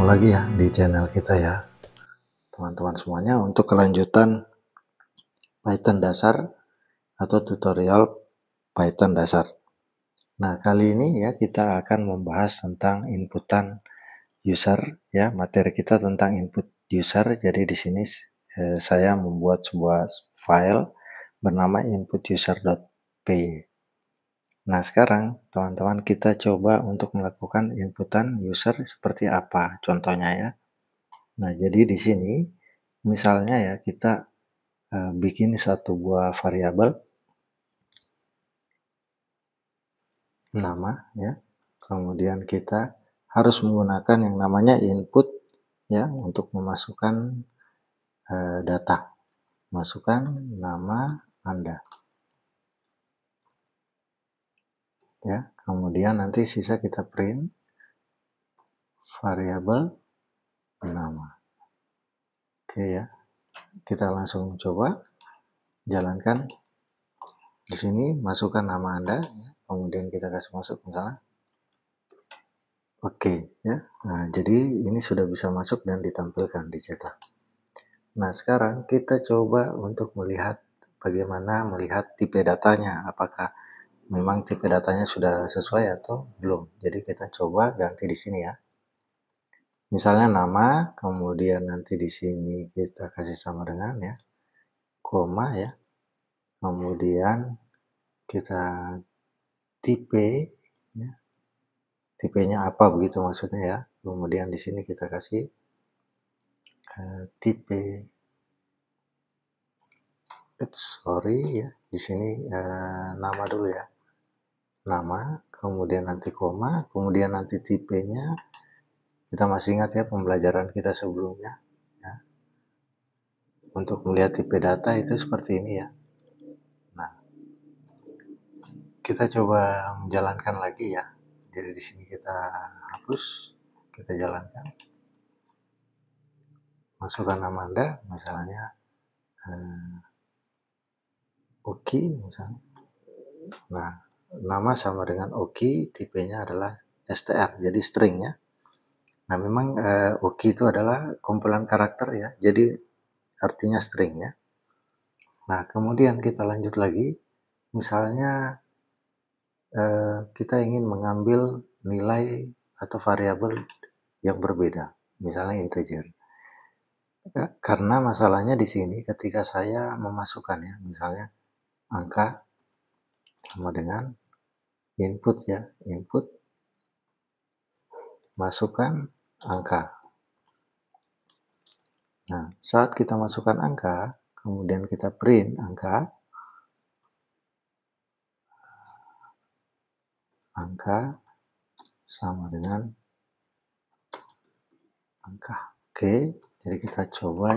Ketemu lagi ya di channel kita ya teman-teman semuanya untuk kelanjutan Python dasar atau tutorial Python dasar. Nah, kali ini ya kita akan membahas tentang inputan user ya, materi kita tentang input user. Jadi di sini saya membuat sebuah file bernama inputuser.py. Nah, sekarang teman-teman kita coba untuk melakukan inputan user seperti apa contohnya ya. Nah, jadi di sini misalnya ya kita bikin satu buah variabel nama ya. Kemudian kita harus menggunakan yang namanya input ya untuk memasukkan data. Masukkan nama Anda. Ya, kemudian nanti sisa kita print variabel nama. Oke ya. Kita langsung coba jalankan. Di sini masukkan nama Anda, ya. Kemudian kita kasih masuk misalnya. Oke ya. Nah, jadi ini sudah bisa masuk dan ditampilkan dicetak. Nah, sekarang kita coba untuk melihat bagaimana melihat tipe datanya, apakah memang tipe datanya sudah sesuai atau belum. Jadi kita coba ganti di sini ya. Misalnya nama, kemudian nanti di sini kita kasih sama dengan ya, koma ya. Kemudian kita tipe ya. Tipenya apa begitu maksudnya ya. Kemudian di sini kita kasih tipe sorry ya, di sini nama dulu ya, nama, kemudian nanti koma, kemudian nanti tipenya. Kita masih ingat ya pembelajaran kita sebelumnya ya. Untuk melihat tipe data itu seperti ini ya. Nah, kita coba menjalankan lagi ya. Jadi di sini kita hapus, kita jalankan, masukkan nama Anda misalnya Oki misalnya. Nah, nama sama dengan Oki, tipenya adalah str, jadi string ya. Nah, memang Oki itu adalah kumpulan karakter ya, jadi artinya string ya. Nah, kemudian kita lanjut lagi, misalnya kita ingin mengambil nilai atau variabel yang berbeda, misalnya integer. Karena masalahnya di sini ketika saya memasukkan ya, misalnya angka sama dengan input ya, input masukkan angka. Nah, saat kita masukkan angka, kemudian kita print angka sama dengan angka. Oke, jadi kita coba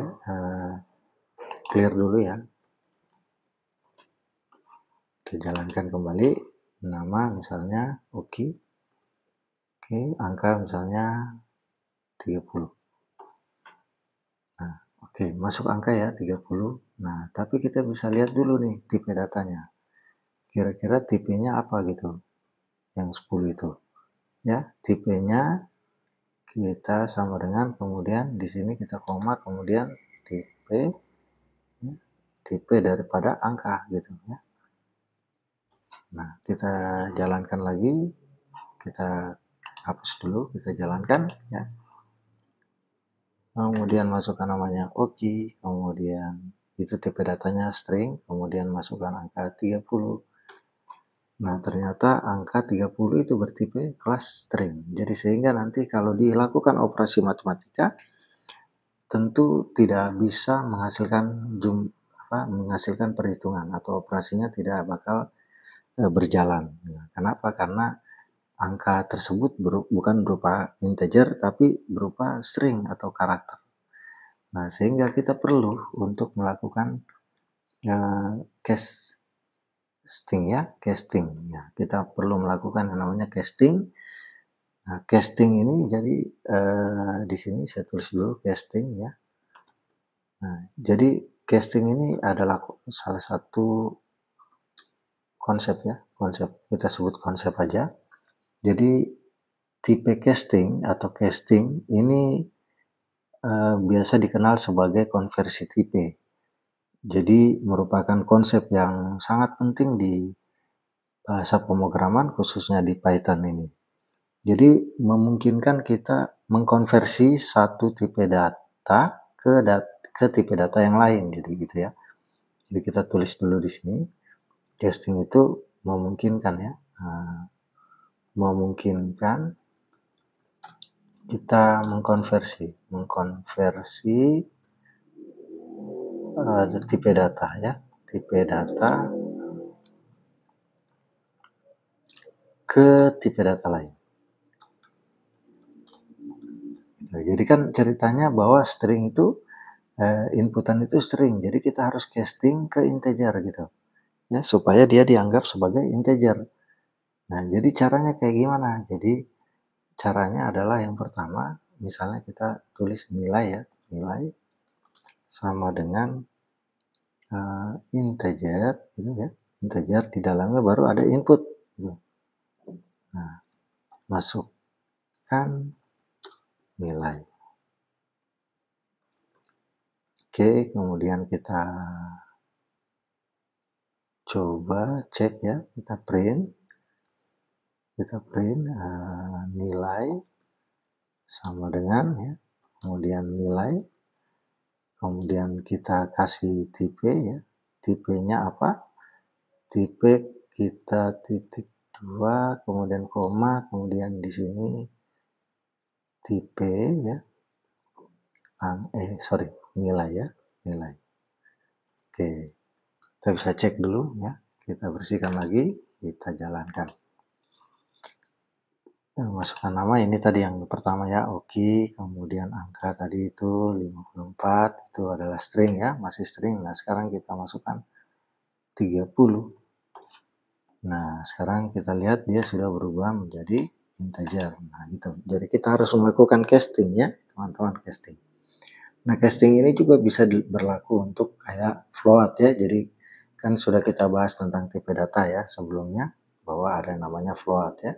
clear dulu ya. Kita jalankan kembali, nama misalnya Oki. Oke, angka misalnya 30. Nah, oke, masuk angka ya 30. Nah, tapi kita bisa lihat dulu nih tipe datanya. Kira-kira tipenya apa gitu? Yang 10 itu. Ya, tipenya kita sama dengan, kemudian di sini kita koma, kemudian tipe daripada angka gitu ya. Nah, kita jalankan lagi, kita hapus dulu, kita jalankan ya. Kemudian masukkan namanya Oki, kemudian itu tipe datanya string, kemudian masukkan angka 30. Nah, ternyata angka 30 itu bertipe kelas string. Jadi sehingga nanti kalau dilakukan operasi matematika tentu tidak bisa menghasilkan perhitungan atau operasinya tidak bakal berjalan. Nah, kenapa? Karena angka tersebut bukan berupa integer tapi berupa string atau karakter. Nah, sehingga kita perlu untuk melakukan casting ya, casting ya. Kita perlu melakukan yang namanya casting. Nah, casting ini jadi di sini saya tulis dulu casting ya. Nah, jadi casting ini adalah salah satu konsep ya, konsep kita sebut konsep aja. Jadi tipe casting atau casting ini biasa dikenal sebagai konversi tipe. Jadi merupakan konsep yang sangat penting di bahasa pemrograman khususnya di Python ini. Jadi memungkinkan kita mengkonversi satu tipe data ke tipe data yang lain, jadi gitu ya. Jadi kita tulis dulu di sini, casting itu memungkinkan ya, memungkinkan kita mengkonversi tipe data ya, tipe data ke tipe data lain. Jadi kan ceritanya bahwa string itu inputan itu string, jadi kita harus casting ke integer gitu ya, supaya dia dianggap sebagai integer. Nah, jadi caranya kayak gimana? Jadi caranya adalah yang pertama, misalnya kita tulis nilai ya, nilai sama dengan integer gitu ya, integer, di dalamnya baru ada input gitu. Nah, masukkan nilai. Oke, kemudian kita coba cek ya, kita print nilai sama dengan ya, kemudian nilai, kemudian kita kasih tipe ya, tipenya apa, tipe kita titik 2, kemudian koma, kemudian di sini tipe ya, nilai ya, nilai. Oke, kita bisa cek dulu ya, kita bersihkan lagi, kita jalankan. Masukkan nama, ini tadi yang pertama ya, oke, kemudian angka tadi itu 54, itu adalah string ya, masih string. Nah, sekarang kita masukkan 30. Nah, sekarang kita lihat dia sudah berubah menjadi integer. Nah, gitu. Jadi kita harus melakukan casting ya, teman-teman, casting. Nah, casting ini juga bisa berlaku untuk kayak float ya. Jadi kan sudah kita bahas tentang tipe data ya sebelumnya, bahwa ada yang namanya float ya.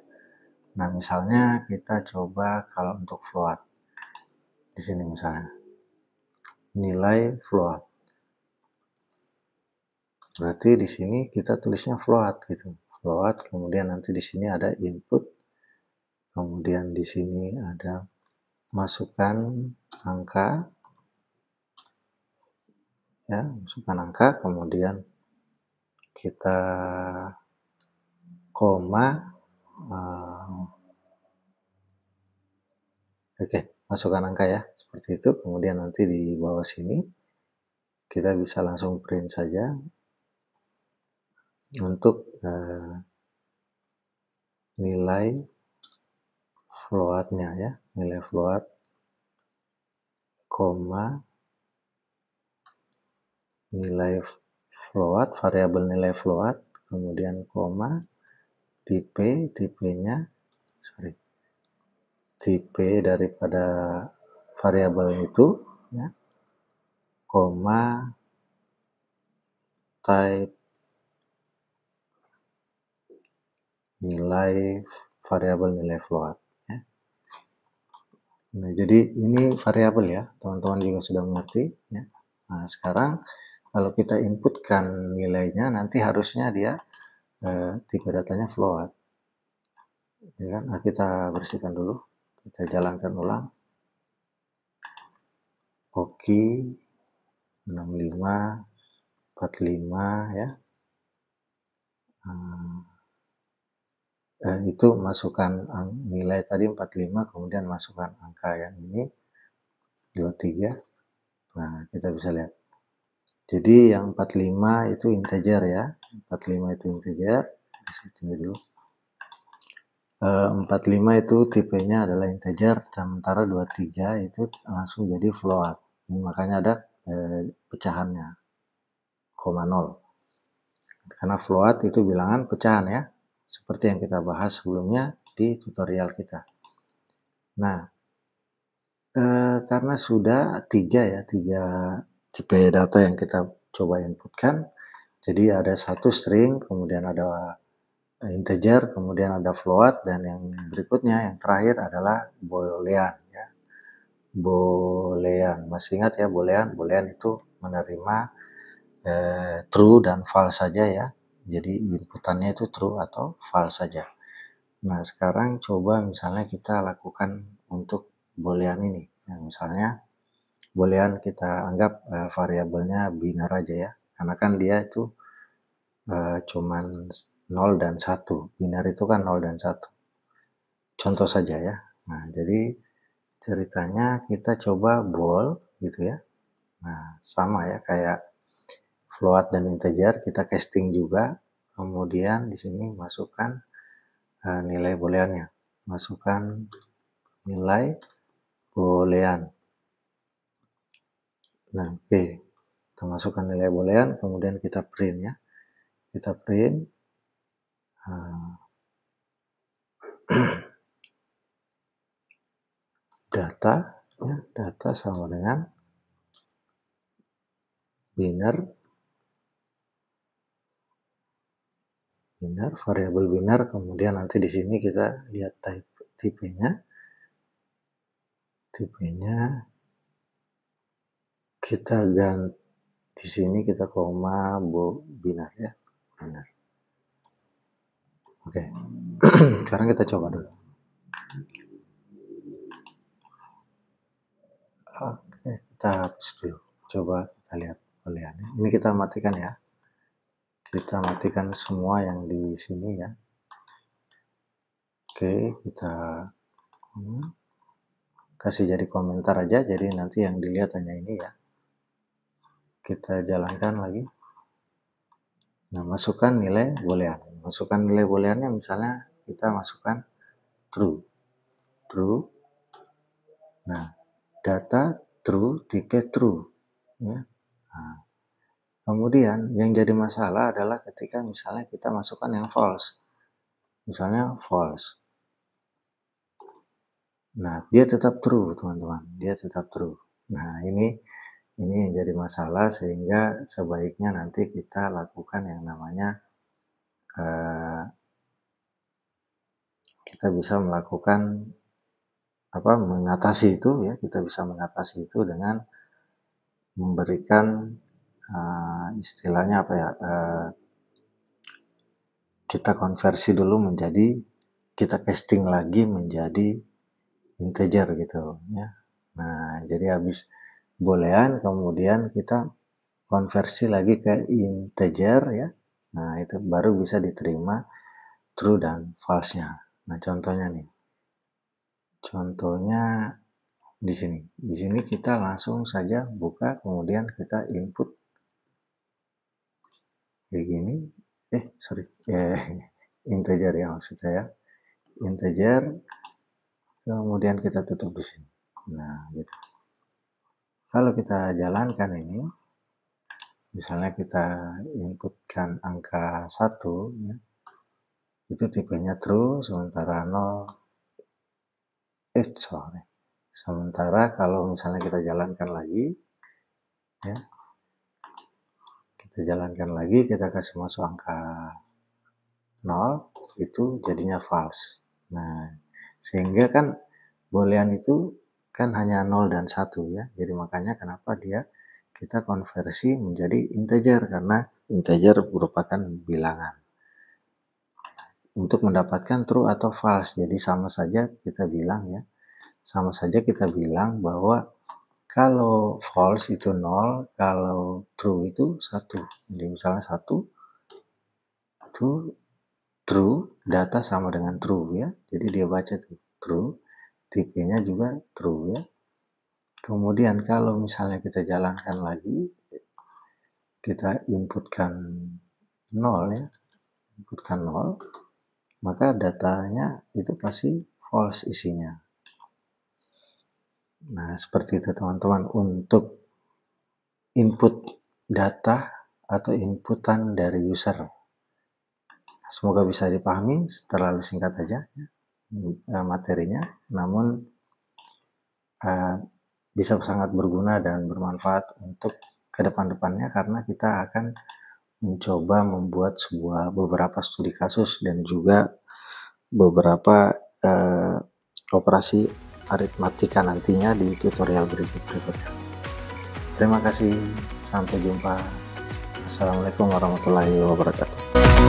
Nah, misalnya kita coba kalau untuk float. Di sini misalnya nilai float. Berarti di sini kita tulisnya float gitu. Float, kemudian nanti di sini ada input. Kemudian di sini ada masukkan angka. Ya, masukkan angka, kemudian kita koma. Oke, masukkan angka ya, seperti itu. Kemudian nanti di bawah sini kita bisa langsung print saja untuk nilai floatnya ya, nilai float, koma, nilai float, variabel nilai float, kemudian koma, tipenya, tipe daripada variabel itu ya, koma, type nilai variabel nilai float ya. Nah, jadi ini variabel ya, teman-teman juga sudah mengerti ya. Nah, sekarang kalau kita inputkan nilainya, nanti harusnya dia tipe datanya float ya kan. Nah, kita bersihkan dulu, kita jalankan ulang. Oke, 65, 45 ya. Itu masukkan nilai tadi 45, kemudian masukkan angka yang ini 23. Nah, kita bisa lihat. Jadi yang 45 itu integer ya. 45 itu integer. Ini dulu. 45 itu tipenya adalah integer, sementara 23 itu langsung jadi float. Ini makanya ada pecahannya, 0,0. Karena float itu bilangan pecahan ya, seperti yang kita bahas sebelumnya di tutorial kita. Nah, karena sudah tiga tipe data yang kita coba inputkan, jadi ada satu string, kemudian ada integer, kemudian ada float, dan yang berikutnya yang terakhir adalah boolean ya. Boolean, masih ingat ya boolean? Boolean itu menerima true dan false saja ya. Jadi inputannya itu true atau false saja. Nah, sekarang coba misalnya kita lakukan untuk boolean ini. Nah, misalnya boolean kita anggap variabelnya biner aja ya. Karena kan dia itu cuman 0 dan 1. Biner itu kan 0 dan 1. Contoh saja ya. Nah, jadi ceritanya kita coba bool gitu ya. Nah, sama ya kayak float dan integer, kita casting juga. Kemudian di sini masukkan nilai booleannya. Masukkan nilai boolean. Nah, oke. Kita masukkan nilai boolean, kemudian kita print ya. Kita print data ya, data sama dengan biner, variabel biner, kemudian nanti di sini kita lihat tipenya kita ganti di sini, kita koma biner ya, biner. Oke. Sekarang kita coba dulu. Oke, kita hapus dulu. Coba kita lihat booleannya. Ini kita matikan ya. Kita matikan semua yang di sini ya. Oke, kita kasih jadi komentar aja, jadi nanti yang dilihat hanya ini ya. Kita jalankan lagi. Nah, masukkan nilai boolean. Masukkan nilai booleannya, misalnya kita masukkan true. Nah, data true, tipe true ya. Nah, kemudian yang jadi masalah adalah ketika misalnya kita masukkan yang false. Misalnya false. Nah, dia tetap true, teman-teman. Dia tetap true. Nah, ini yang jadi masalah, sehingga sebaiknya nanti kita lakukan yang namanya kita bisa melakukan mengatasi itu ya. Kita bisa mengatasi itu dengan memberikan istilahnya kita konversi dulu menjadi, kita casting lagi menjadi integer gitu ya. Nah, jadi habis boolean kemudian kita konversi lagi ke integer ya. Nah, itu baru bisa diterima true dan false-nya. Nah, contohnya nih. Contohnya di sini. Di sini kita langsung saja buka, kemudian kita input kayak gini. Integer ya maksud saya. Integer, kemudian kita tutup di sini. Nah, gitu. Kalau kita jalankan ini, misalnya kita inputkan angka 1 ya, itu tipenya true, sementara 0 sementara kalau misalnya kita jalankan lagi ya, kita jalankan lagi, kita kasih masuk angka 0, itu jadinya false. Nah, sehingga kan boolean itu kan hanya 0 dan 1 ya, jadi makanya kenapa kita konversi menjadi integer, karena integer merupakan bilangan untuk mendapatkan true atau false. Jadi sama saja kita bilang ya, sama saja kita bilang bahwa kalau false itu 0, kalau true itu 1. Jadi misalnya 1 itu true, data sama dengan true ya. Jadi dia baca tuh true, tipenya juga true ya. Kemudian kalau misalnya kita jalankan lagi, kita inputkan 0 ya, inputkan 0, maka datanya itu pasti false isinya. Nah, seperti itu teman-teman untuk input data atau inputan dari user. Semoga bisa dipahami, terlalu singkat aja materinya, namun bisa sangat berguna dan bermanfaat untuk ke depan-depannya, karena kita akan mencoba membuat beberapa studi kasus dan juga beberapa operasi aritmatika nantinya di tutorial berikutnya. Terima kasih, sampai jumpa. Assalamualaikum warahmatullahi wabarakatuh.